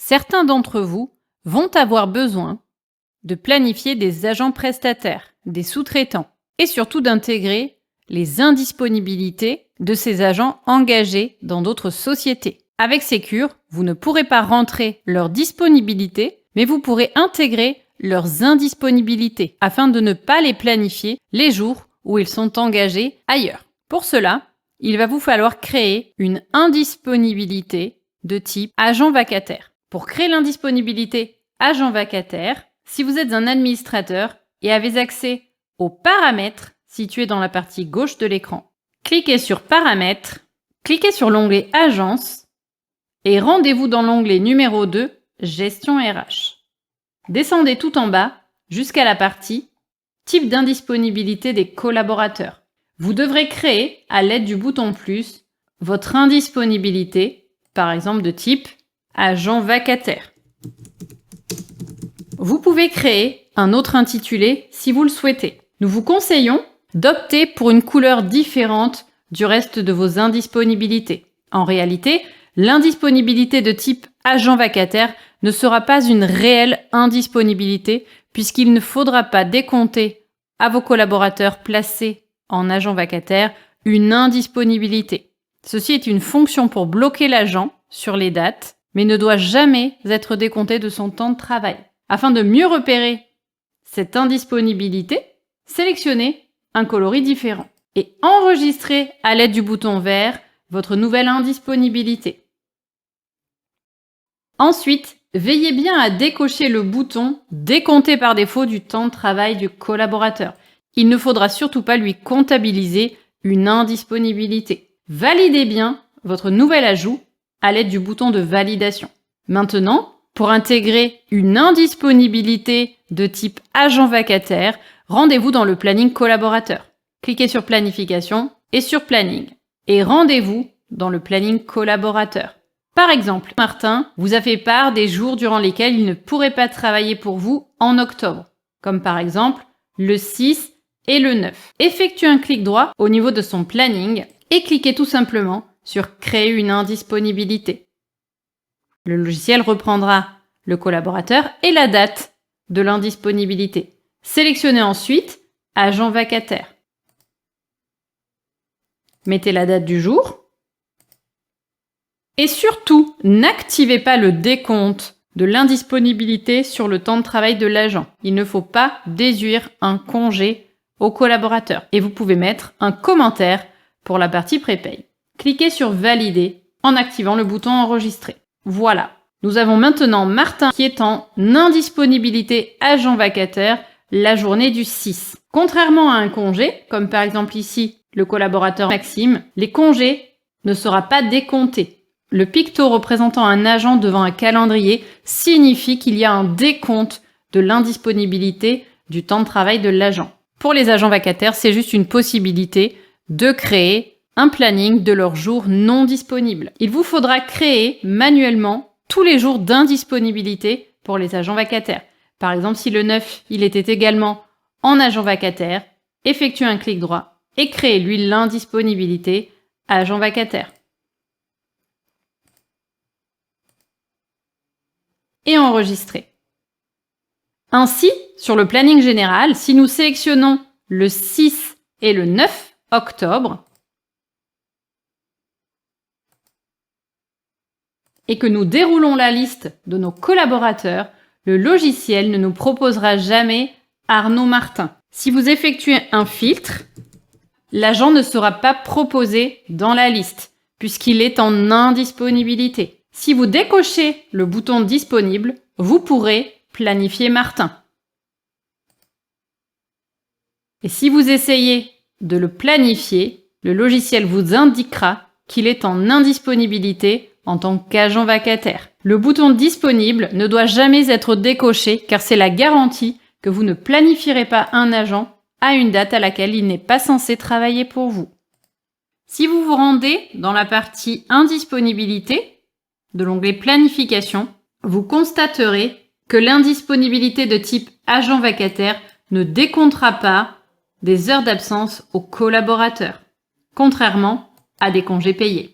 Certains d'entre vous vont avoir besoin de planifier des agents prestataires, des sous-traitants, et surtout d'intégrer les indisponibilités de ces agents engagés dans d'autres sociétés. Avec Secure, vous ne pourrez pas rentrer leur disponibilité, mais vous pourrez intégrer leurs indisponibilités afin de ne pas les planifier les jours où ils sont engagés ailleurs. Pour cela, il va vous falloir créer une indisponibilité de type agent vacataire. Pour créer l'indisponibilité agent vacataire, si vous êtes un administrateur et avez accès aux paramètres situés dans la partie gauche de l'écran, cliquez sur Paramètres, cliquez sur l'onglet Agence et rendez-vous dans l'onglet numéro 2, Gestion RH. Descendez tout en bas jusqu'à la partie Type d'indisponibilité des collaborateurs. Vous devrez créer, à l'aide du bouton plus, votre indisponibilité, par exemple de type agent vacataire. Vous pouvez créer un autre intitulé si vous le souhaitez. Nous vous conseillons d'opter pour une couleur différente du reste de vos indisponibilités. En réalité, l'indisponibilité de type agent vacataire ne sera pas une réelle indisponibilité puisqu'il ne faudra pas décompter à vos collaborateurs placés en agent vacataire une indisponibilité. Ceci est une fonction pour bloquer l'agent sur les dates, mais ne doit jamais être décompté de son temps de travail. Afin de mieux repérer cette indisponibilité, sélectionnez un coloris différent et enregistrez à l'aide du bouton vert votre nouvelle indisponibilité. Ensuite, veillez bien à décocher le bouton « Décompter par défaut du temps de travail du collaborateur ». Il ne faudra surtout pas lui comptabiliser une indisponibilité. Validez bien votre nouvel ajout à l'aide du bouton de validation. Maintenant, pour intégrer une indisponibilité de type agent vacataire, rendez-vous dans le planning collaborateur. Cliquez sur Planification et sur Planning. Et rendez-vous dans le planning collaborateur. Par exemple, Martin vous a fait part des jours durant lesquels il ne pourrait pas travailler pour vous en octobre, comme par exemple le 6 et le 9. Effectuez un clic droit au niveau de son planning et cliquez tout simplement sur Créer une indisponibilité. Le logiciel reprendra le collaborateur et la date de l'indisponibilité. Sélectionnez ensuite Agent vacataire. Mettez la date du jour. Et surtout, n'activez pas le décompte de l'indisponibilité sur le temps de travail de l'agent. Il ne faut pas déduire un congé au collaborateur. Et vous pouvez mettre un commentaire pour la partie prépaye. Cliquez sur Valider en activant le bouton Enregistrer. Voilà. Nous avons maintenant Martin qui est en indisponibilité agent vacataire la journée du 6. Contrairement à un congé, comme par exemple ici le collaborateur Maxime, les congés ne seront pas décomptés. Le picto représentant un agent devant un calendrier signifie qu'il y a un décompte de l'indisponibilité du temps de travail de l'agent. Pour les agents vacataires, c'est juste une possibilité de créer un planning de leurs jours non disponibles. Il vous faudra créer manuellement tous les jours d'indisponibilité pour les agents vacataires. Par exemple, si le 9, il était également en agent vacataire, effectuez un clic droit et créez-lui l'indisponibilité agent vacataire. Et enregistrez. Ainsi, sur le planning général, si nous sélectionnons le 6 et le 9 octobre et que nous déroulons la liste de nos collaborateurs, le logiciel ne nous proposera jamais Arnaud Martin. Si vous effectuez un filtre, l'agent ne sera pas proposé dans la liste puisqu'il est en indisponibilité. Si vous décochez le bouton disponible, vous pourrez planifier Martin. Et si vous essayez de le planifier, le logiciel vous indiquera qu'il est en indisponibilité en tant qu'agent vacataire. Le bouton disponible ne doit jamais être décoché car c'est la garantie que vous ne planifierez pas un agent à une date à laquelle il n'est pas censé travailler pour vous. Si vous vous rendez dans la partie indisponibilité de l'onglet planification, vous constaterez que l'indisponibilité de type agent vacataire ne décomptera pas des heures d'absence aux collaborateurs, contrairement à des congés payés.